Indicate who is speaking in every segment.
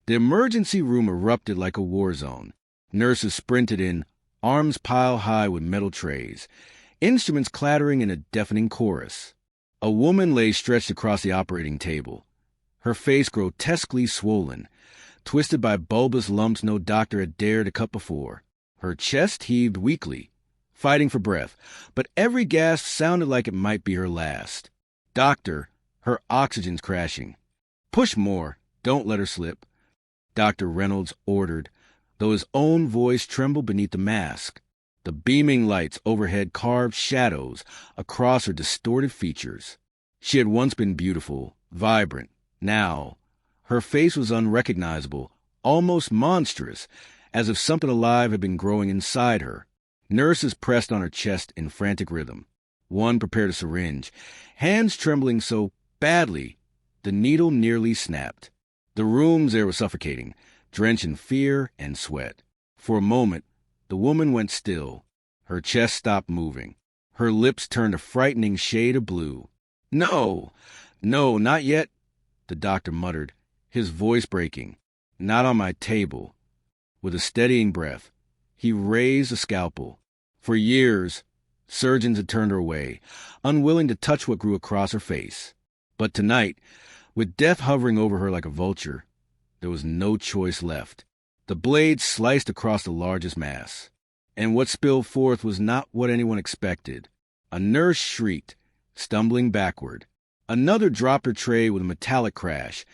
Speaker 1: The emergency room erupted like a war zone. Nurses sprinted in, arms piled high with metal trays, instruments clattering in a deafening chorus. A woman lay stretched across the operating table, her face grotesquely swollen, twisted by bulbous lumps no doctor had dared to cut before. Her chest heaved weakly, fighting for breath, but every gasp sounded like it might be her last. "Doctor, her oxygen's crashing. Push more, don't let her slip," Dr. Reynolds ordered, though his own voice trembled beneath the mask. The beaming lights overhead carved shadows across her distorted features. She had once been beautiful, vibrant. Now, her face was unrecognizable, almost monstrous, as if something alive had been growing inside her. Nurses pressed on her chest in frantic rhythm. One prepared a syringe, hands trembling so badly the needle nearly snapped. The room's air was suffocating, drenched in fear and sweat. For a moment, the woman went still. Her chest stopped moving. Her lips turned a frightening shade of blue. "No, no, not yet," the doctor muttered, his voice breaking. "Not on my table." With a steadying breath, he raised a scalpel. For years, surgeons had turned her away, unwilling to touch what grew across her face. But tonight, with death hovering over her like a vulture, there was no choice left. The blade sliced across the largest mass. And what spilled forth was not what anyone expected. A nurse shrieked, stumbling backward. Another dropped her tray with a metallic crash,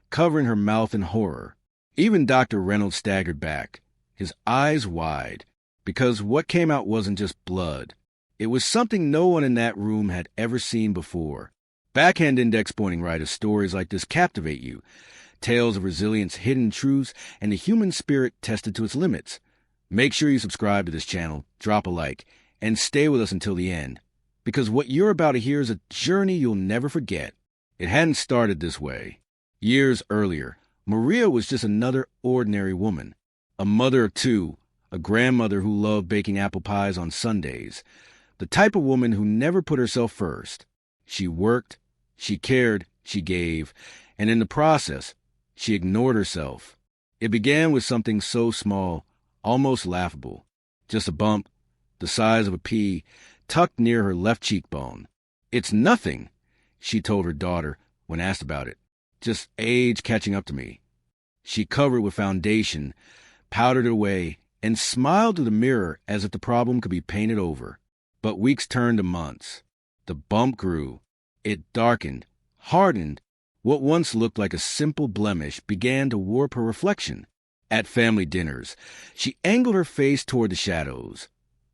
Speaker 1: covering her mouth in horror. Even Dr. Reynolds staggered back, his eyes wide, because what came out wasn't just blood. It was something no one in that room had ever seen before. Backhand index pointing writers' stories like this captivate you. Tales of resilience, hidden truths, and the human spirit tested to its limits. Make sure you subscribe to this channel, drop a like, and stay with us until the end. Because what you're about to hear is a journey you'll never forget. It hadn't started this way. Years earlier, Maria was just another ordinary woman. A mother of two, a grandmother who loved baking apple pies on Sundays. The type of woman who never put herself first. She worked, she cared, she gave, and in the process, she ignored herself. It began with something so small, almost laughable. Just a bump, the size of a pea, tucked near her left cheekbone. "It's nothing," she told her daughter when asked about it. "Just age catching up to me." She covered it with foundation, powdered it away, and smiled to the mirror as if the problem could be painted over. But weeks turned to months. The bump grew. It darkened, hardened. What once looked like a simple blemish began to warp her reflection. At family dinners, she angled her face toward the shadows,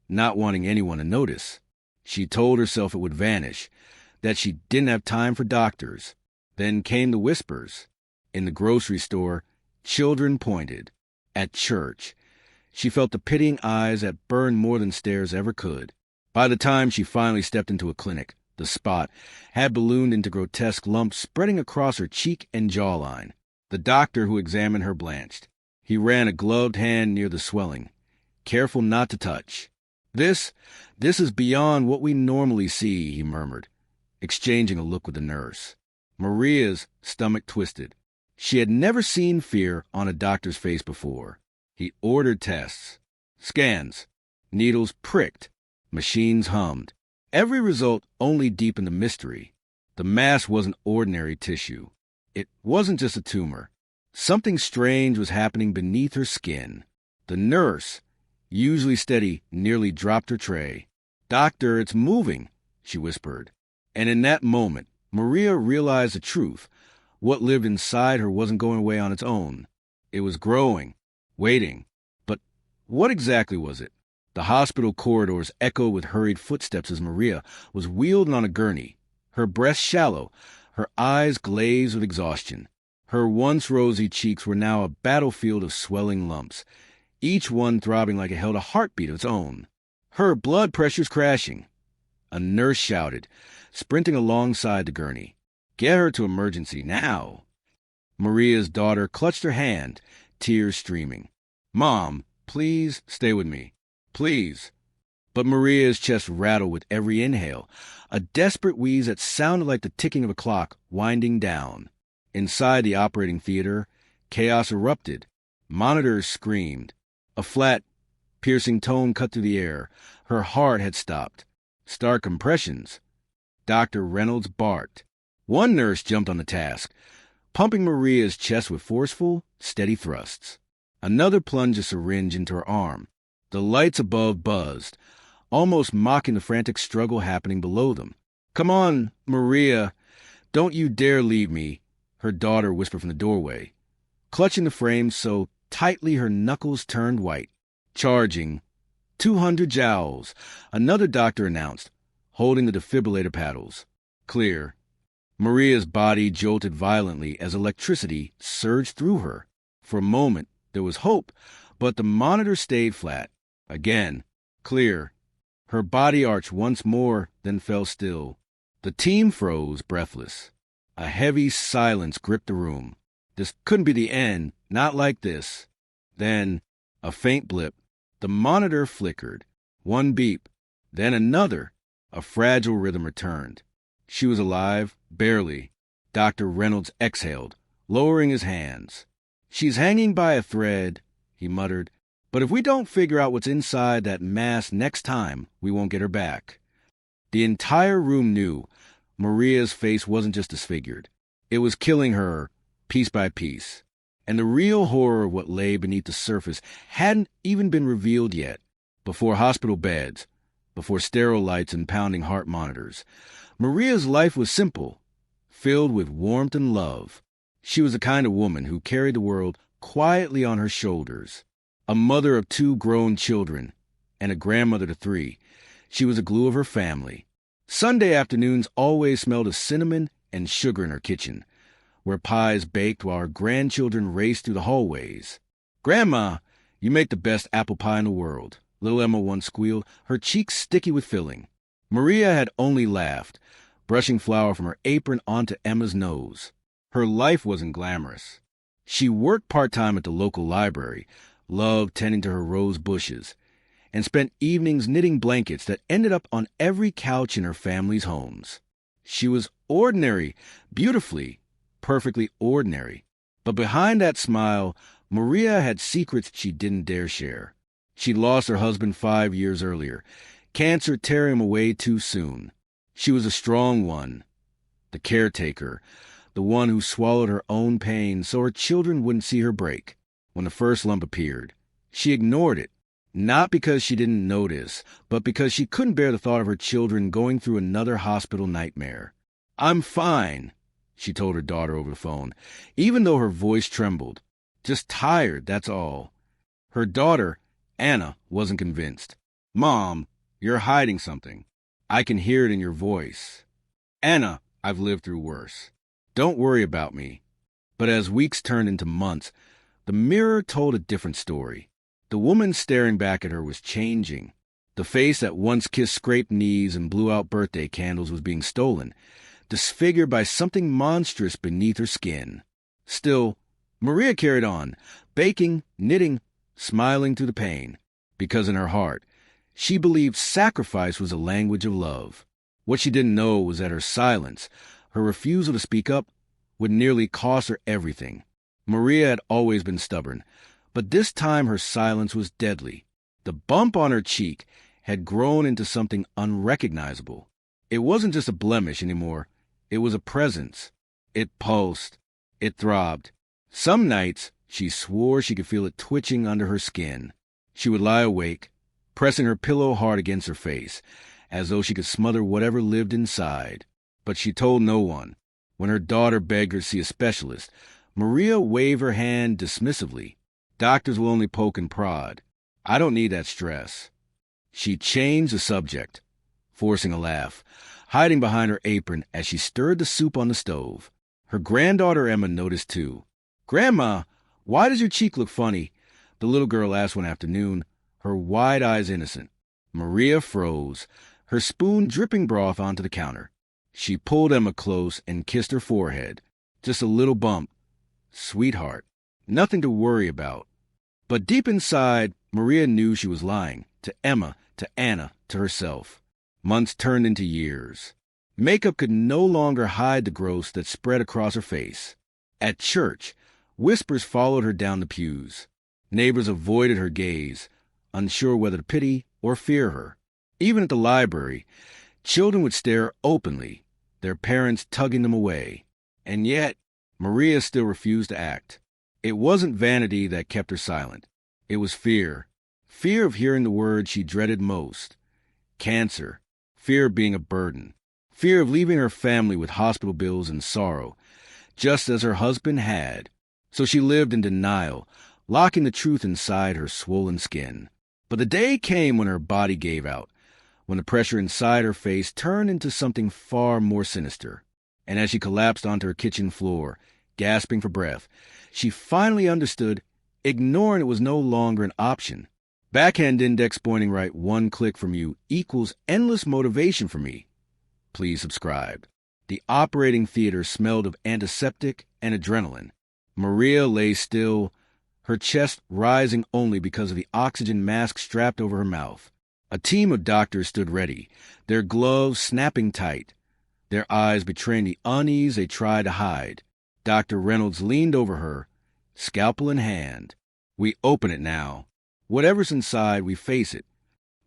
Speaker 1: not wanting anyone to notice. She told herself it would vanish, that she didn't have time for doctors. Then came the whispers. In the grocery store, children pointed. At church, she felt the pitying eyes that burned more than stares ever could. By the time she finally stepped into a clinic, the spot had ballooned into grotesque lumps spreading across her cheek and jawline. The doctor who examined her blanched. He ran a gloved hand near the swelling, careful not to touch. This is beyond what we normally see," he murmured, exchanging a look with the nurse. Maria's stomach twisted. She had never seen fear on a doctor's face before. He ordered tests, scans, needles pricked, machines hummed. Every result only deepened the mystery. The mass wasn't ordinary tissue. It wasn't just a tumor. Something strange was happening beneath her skin. The nurse, usually steady, nearly dropped her tray. "Doctor, it's moving," she whispered. And in that moment, Maria realized the truth. What lived inside her wasn't going away on its own. It was growing, waiting. But what exactly was it? The hospital corridors echoed with hurried footsteps as Maria was wheeled on a gurney, her breast shallow, her eyes glazed with exhaustion. Her once rosy cheeks were now a battlefield of swelling lumps, each one throbbing like it held a heartbeat of its own. Her blood pressure's crashing. A nurse shouted, sprinting alongside the gurney. "Get her to emergency now." Maria's daughter clutched her hand, tears streaming. "Mom, please stay with me. Please." But Maria's chest rattled with every inhale, a desperate wheeze that sounded like the ticking of a clock winding down. Inside the operating theater, Chaos erupted. Monitors screamed. A flat, piercing tone cut through the air. Her heart had stopped. Start compressions. Dr. Reynolds barked. One nurse jumped on the task, pumping Maria's chest with forceful, steady thrusts. Another plunged a syringe into her arm. The lights above buzzed, almost mocking the frantic struggle happening below them. "Come on, Maria. Don't you dare leave me," her daughter whispered from the doorway, clutching the frame so tightly her knuckles turned white. "Charging. 200 joules," another doctor announced, holding the defibrillator paddles. "Clear." Maria's body jolted violently as electricity surged through her. For a moment, there was hope, but the monitor stayed flat. Again. "Clear." Her body arched once more, then fell still. The team froze, breathless. A heavy silence gripped the room. This couldn't be the end, not like this. Then, a faint blip. The monitor flickered. One beep, then another. A fragile rhythm returned. She was alive, barely. Dr. Reynolds exhaled, lowering his hands. "She's hanging by a thread," he muttered. "But if we don't figure out what's inside that mass next time, we won't get her back." The entire room knew Maria's face wasn't just disfigured. It was killing her, piece by piece. And the real horror of what lay beneath the surface hadn't even been revealed yet. Before hospital beds, before sterile lights and pounding heart monitors, Maria's life was simple, filled with warmth and love. She was the kind of woman who carried the world quietly on her shoulders. A mother of 2 grown children and a grandmother to 3, she was the glue of her family. Sunday afternoons always smelled of cinnamon and sugar in her kitchen, where pies baked while her grandchildren raced through the hallways. "Grandma, you make the best apple pie in the world," little Emma once squealed, her cheeks sticky with filling. Maria had only laughed, brushing flour from her apron onto Emma's nose. Her life wasn't glamorous. She worked part-time at the local library, loved tending to her rose bushes, and spent evenings knitting blankets that ended up on every couch in her family's homes. She was ordinary, beautifully, perfectly ordinary. But behind that smile, Maria had secrets she didn't dare share. She'd lost her husband 5 years earlier, cancer tearing him away too soon. She was a strong one, the caretaker, the one who swallowed her own pain so her children wouldn't see her break. When the first lump appeared, she ignored it, not because she didn't notice, but because she couldn't bear the thought of her children going through another hospital nightmare. "I'm fine," she told her daughter over the phone, even though her voice trembled. "Just tired, that's all." Her daughter, Anna, wasn't convinced. "Mom, you're hiding something. I can hear it in your voice." "Anna, I've lived through worse. Don't worry about me." But as weeks turned into months, the mirror told a different story. The woman staring back at her was changing. The face that once kissed scraped knees and blew out birthday candles was being stolen, disfigured by something monstrous beneath her skin. Still, Maria carried on, baking, knitting, smiling through the pain, because in her heart, she believed sacrifice was a language of love. What she didn't know was that her silence, her refusal to speak up, would nearly cost her everything. Maria had always been stubborn, but this time her silence was deadly. The bump on her cheek had grown into something unrecognizable. It wasn't just a blemish anymore. It was a presence. It pulsed. It throbbed. Some nights, she swore she could feel it twitching under her skin. She would lie awake, pressing her pillow hard against her face, as though she could smother whatever lived inside. But she told no one. When her daughter begged her to see a specialist, Maria waved her hand dismissively. "Doctors will only poke and prod. I don't need that stress." She changed the subject, forcing a laugh, hiding behind her apron as she stirred the soup on the stove. Her granddaughter Emma noticed too. "Grandma, why does your cheek look funny?" the little girl asked one afternoon, her wide eyes innocent. Maria froze, her spoon dripping broth onto the counter. She pulled Emma close and kissed her forehead. Just a little bump. Sweetheart. Nothing to worry about. But deep inside, Maria knew she was lying. To Emma, to Anna, to herself. Months turned into years. Makeup could no longer hide the growths that spread across her face. At church, Whispers followed her down the pews. Neighbors avoided her gaze, unsure whether to pity or fear her. Even at the library, children would stare openly, their parents tugging them away. And yet, Maria still refused to act. It wasn't vanity that kept her silent. It was fear. Fear of hearing the word she dreaded most. Cancer. Fear of being a burden. Fear of leaving her family with hospital bills and sorrow, just as her husband had. So she lived in denial, locking the truth inside her swollen skin. But the day came when her body gave out, when the pressure inside her face turned into something far more sinister. And as she collapsed onto her kitchen floor, gasping for breath, she finally understood ignoring it was no longer an option. Backhand index pointing right 1 click from you equals endless motivation for me. Please subscribe. The operating theater smelled of antiseptic and adrenaline. Maria lay still, her chest rising only because of the oxygen mask strapped over her mouth. A team of doctors stood ready, their gloves snapping tight, their eyes betraying the unease they tried to hide. Dr. Reynolds leaned over her, scalpel in hand. We open it now. Whatever's inside, we face it.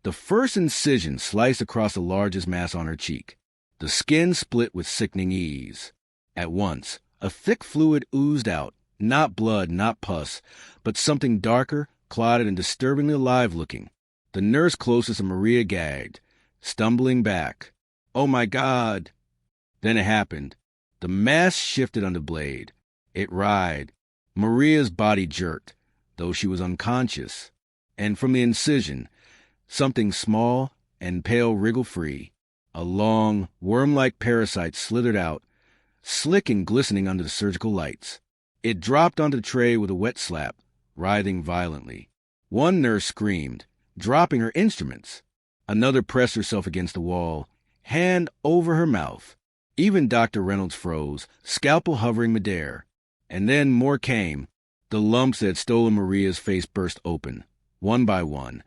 Speaker 1: The first incision sliced across the largest mass on her cheek. The skin split with sickening ease. At once, a thick fluid oozed out, not blood, not pus, but something darker, clotted and disturbingly alive-looking. The nurse closest to Maria gagged, stumbling back. "Oh, my God!" Then it happened. The mass shifted under the blade. It writhed. Maria's body jerked, though she was unconscious. And from the incision, something small and pale wriggled free. A long, worm-like parasite slithered out, slick and glistening under the surgical lights. It dropped onto the tray with a wet slap, writhing violently. One nurse screamed, dropping her instruments. Another pressed herself against the wall, hand over her mouth. Even Dr. Reynolds froze, scalpel hovering midair. And then more came. The lumps that had stolen Maria's face burst open, one by one,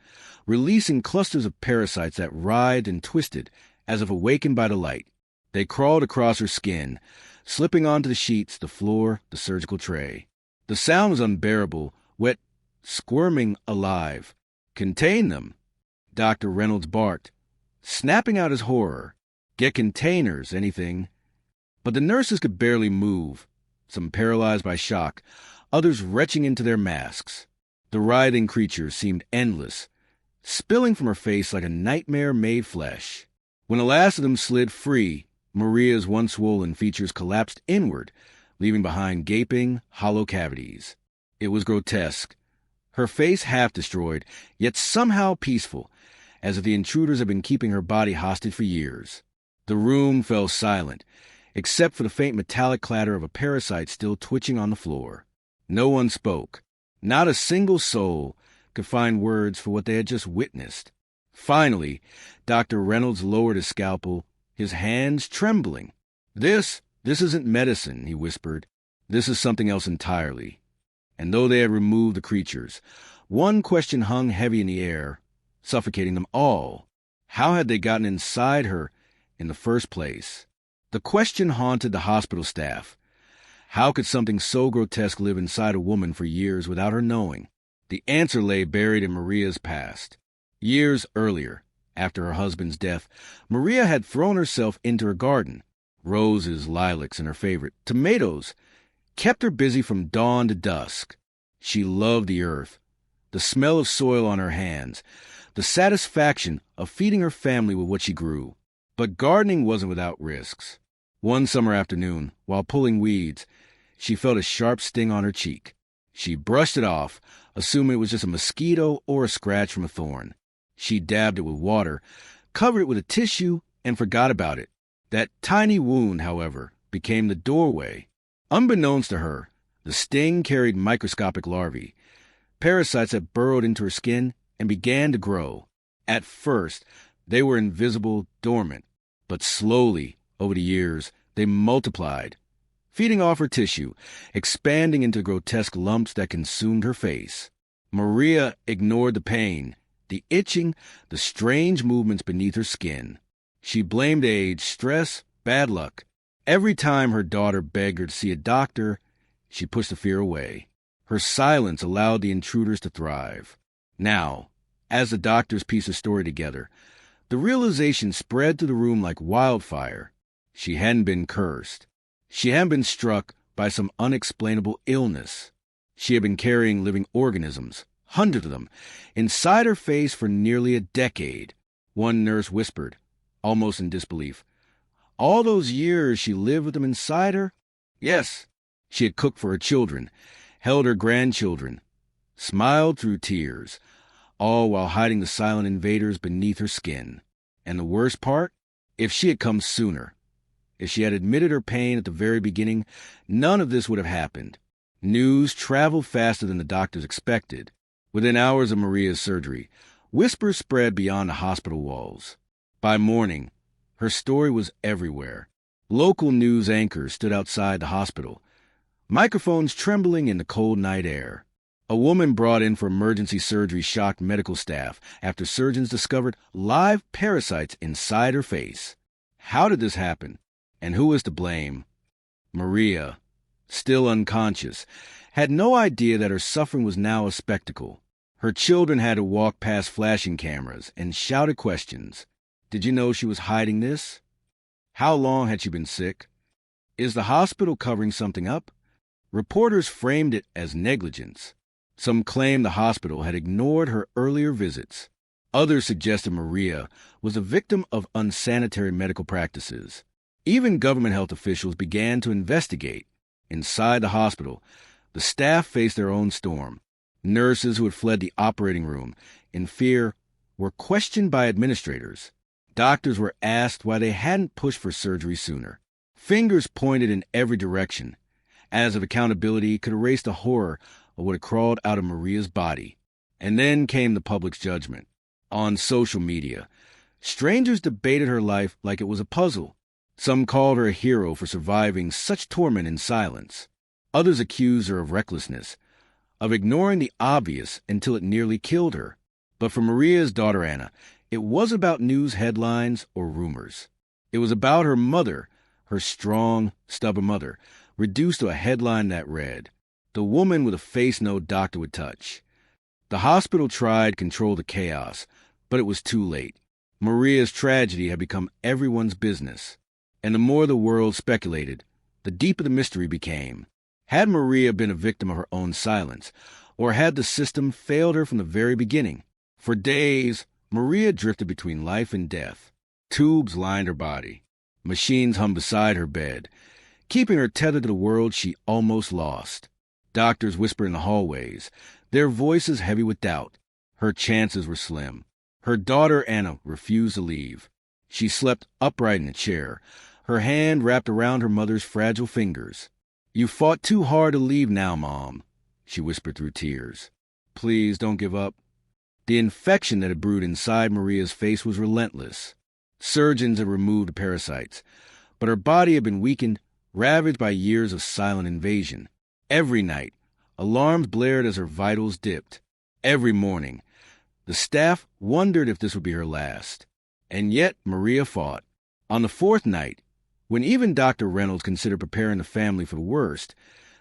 Speaker 1: releasing clusters of parasites that writhed and twisted as if awakened by the light. They crawled across her skin, slipping onto the sheets, the floor, the surgical tray. The sound was unbearable, wet, squirming, alive. "Contain them," Dr. Reynolds barked, snapping out his horror. "Get containers, anything." But the nurses could barely move, some paralyzed by shock, others retching into their masks. The writhing creatures seemed endless, spilling from her face like a nightmare-made flesh. When the last of them slid free, Maria's once swollen features collapsed inward, leaving behind gaping, hollow cavities. It was grotesque. Her face half destroyed, yet somehow peaceful, as if the intruders had been keeping her body hostage for years. The room fell silent, except for the faint metallic clatter of a parasite still twitching on the floor. No one spoke. Not a single soul could find words for what they had just witnessed. Finally, Dr. Reynolds lowered his scalpel, his hands trembling. This isn't medicine," he whispered. "This is something else entirely." And though they had removed the creatures, one question hung heavy in the air, suffocating them all. How had they gotten inside her in the first place? The question haunted the hospital staff. How could something so grotesque live inside a woman for years without her knowing? The answer lay buried in Maria's past. Years earlier, after her husband's death, Maria had thrown herself into her garden. Roses, lilacs, and her favorite, tomatoes, kept her busy from dawn to dusk. She loved the earth, the smell of soil on her hands, the satisfaction of feeding her family with what she grew. But gardening wasn't without risks. One summer afternoon, while pulling weeds, she felt a sharp sting on her cheek. She brushed it off, assuming it was just a mosquito or a scratch from a thorn. She dabbed it with water, covered it with a tissue, and forgot about it. That tiny wound, however, became the doorway. Unbeknownst to her, the sting carried microscopic larvae, parasites that burrowed into her skin and began to grow. At first, they were invisible, dormant, but slowly, over the years, they multiplied, feeding off her tissue, expanding into grotesque lumps that consumed her face. Maria ignored the pain, the itching, the strange movements beneath her skin. She blamed age, stress, bad luck. Every time her daughter begged her to see a doctor, She pushed the fear away. Her silence allowed the intruders to thrive. Now, as the doctors pieced the story together, the realization spread through the room like wildfire. She hadn't been cursed. She hadn't been struck by some unexplainable illness. She had been carrying living organisms, hundreds of them, inside her face for nearly a decade. One nurse whispered, almost in disbelief, "All those years she lived with them inside her?" Yes. She had cooked for her children, held her grandchildren, smiled through tears, all while hiding the silent invaders beneath her skin. And the worst part? If she had come sooner, if she had admitted her pain at the very beginning, none of this would have happened. News traveled faster than the doctors expected. Within hours of Maria's surgery, whispers spread beyond the hospital walls. By morning, her story was everywhere. Local news anchors stood outside the hospital, microphones trembling in the cold night air. A woman brought in for emergency surgery shocked medical staff after surgeons discovered live parasites inside her face. How did this happen? And who was to blame? Maria, still unconscious, had no idea that her suffering was now a spectacle. Her children had to walk past flashing cameras and shouted questions. Did you know she was hiding this? How long had she been sick? Is the hospital covering something up? Reporters framed it as negligence. Some claimed the hospital had ignored her earlier visits. Others suggested Maria was a victim of unsanitary medical practices. Even government health officials began to investigate. Inside the hospital, the staff faced their own storm. Nurses who had fled the operating room in fear were questioned by administrators. Doctors were asked why they hadn't pushed for surgery sooner. Fingers pointed in every direction, as if accountability could erase the horror of what had crawled out of Maria's body. And then came the public's judgment. On social media, strangers debated her life like it was a puzzle. Some called her a hero for surviving such torment in silence. Others accused her of recklessness, of ignoring the obvious until it nearly killed her. But for Maria's daughter Anna, it wasn't about news headlines or rumors. It was about her mother, her strong, stubborn mother, reduced to a headline that read, "The woman with a face no doctor would touch." The hospital tried to control the chaos, but it was too late. Maria's tragedy had become everyone's business. And the more the world speculated, the deeper the mystery became. Had Maria been a victim of her own silence, or had the system failed her from the very beginning? For days, Maria drifted between life and death. Tubes lined her body. Machines hummed beside her bed, keeping her tethered to the world she almost lost. Doctors whispered in the hallways, their voices heavy with doubt. Her chances were slim. Her daughter Anna refused to leave. She slept upright in a chair, her hand wrapped around her mother's fragile fingers. "You fought too hard to leave now, Mom," she whispered through tears. "Please don't give up." The infection that had brewed inside Maria's face was relentless. Surgeons had removed the parasites, but her body had been weakened, ravaged by years of silent invasion. Every night, alarms blared as her vitals dipped. Every morning, the staff wondered if this would be her last. And yet Maria fought. On the fourth night, when even Dr. Reynolds considered preparing the family for the worst,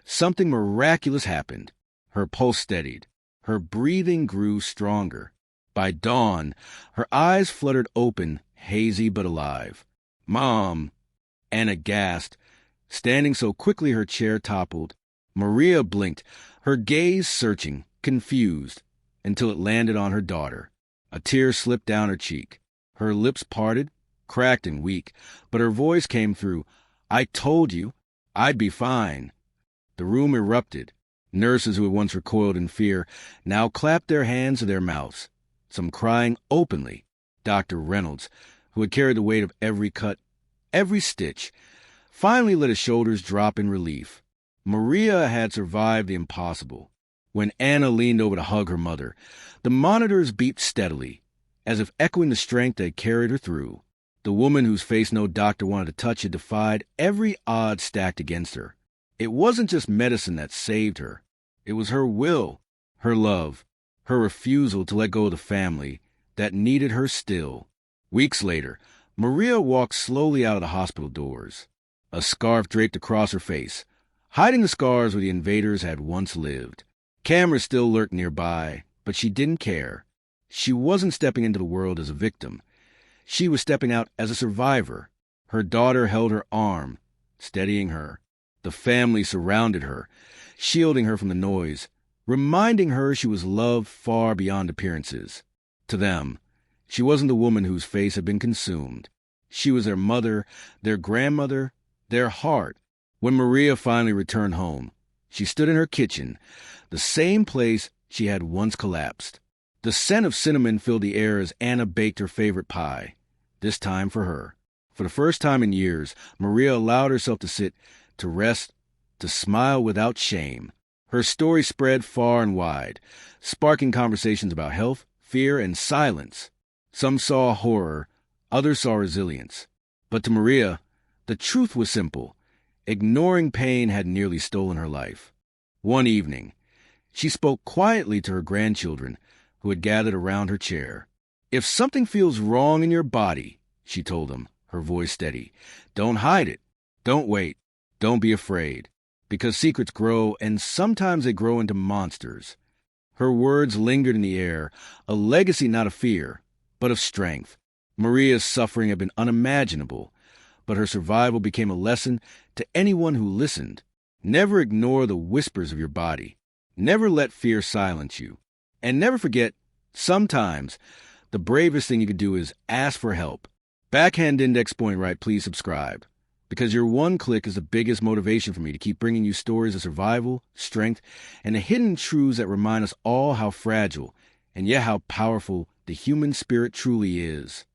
Speaker 1: something miraculous happened. Her pulse steadied. Her breathing grew stronger. By dawn, her eyes fluttered open, hazy but alive. "Mom!" Anna gasped, standing so quickly her chair toppled. Maria blinked, her gaze searching, confused, until it landed on her daughter. A tear slipped down her cheek. Her lips parted, cracked and weak, but her voice came through. "I told you, I'd be fine." The room erupted. Nurses who had once recoiled in fear now clapped their hands to their mouths, some crying openly. Dr. Reynolds, who had carried the weight of every cut, every stitch, finally let his shoulders drop in relief. Maria had survived the impossible. When Anna leaned over to hug her mother, the monitors beeped steadily, as if echoing the strength that had carried her through. The woman whose face no doctor wanted to touch had defied every odd stacked against her. It wasn't just medicine that saved her. It was her will, her love, her refusal to let go of the family that needed her still. Weeks later, Maria walked slowly out of the hospital doors, a scarf draped across her face, hiding the scars where the invaders had once lived. Cameras still lurked nearby, but she didn't care. She wasn't stepping into the world as a victim. She was stepping out as a survivor. Her daughter held her arm, steadying her. The family surrounded her, shielding her from the noise, reminding her she was loved far beyond appearances. To them, she wasn't the woman whose face had been consumed. She was their mother, their grandmother, their heart. When Maria finally returned home, she stood in her kitchen, the same place she had once collapsed. The scent of cinnamon filled the air as Anna baked her favorite pie, this time for her. For the first time in years, Maria allowed herself to sit, to rest, to smile without shame. Her story spread far and wide, sparking conversations about health, fear, and silence. Some saw horror, others saw resilience. But to Maria, the truth was simple. Ignoring pain had nearly stolen her life. One evening, she spoke quietly to her grandchildren, who had gathered around her chair. "If something feels wrong in your body," she told them, her voice steady, "don't hide it. Don't wait. Don't be afraid. Because secrets grow, and sometimes they grow into monsters." Her words lingered in the air, a legacy not of fear, but of strength. Maria's suffering had been unimaginable, but her survival became a lesson to anyone who listened. Never ignore the whispers of your body. Never let fear silence you. And never forget, sometimes, the bravest thing you can do is ask for help. Backhand index point right, please subscribe. Because your one click is the biggest motivation for me to keep bringing you stories of survival, strength, and the hidden truths that remind us all how fragile and yet how powerful the human spirit truly is.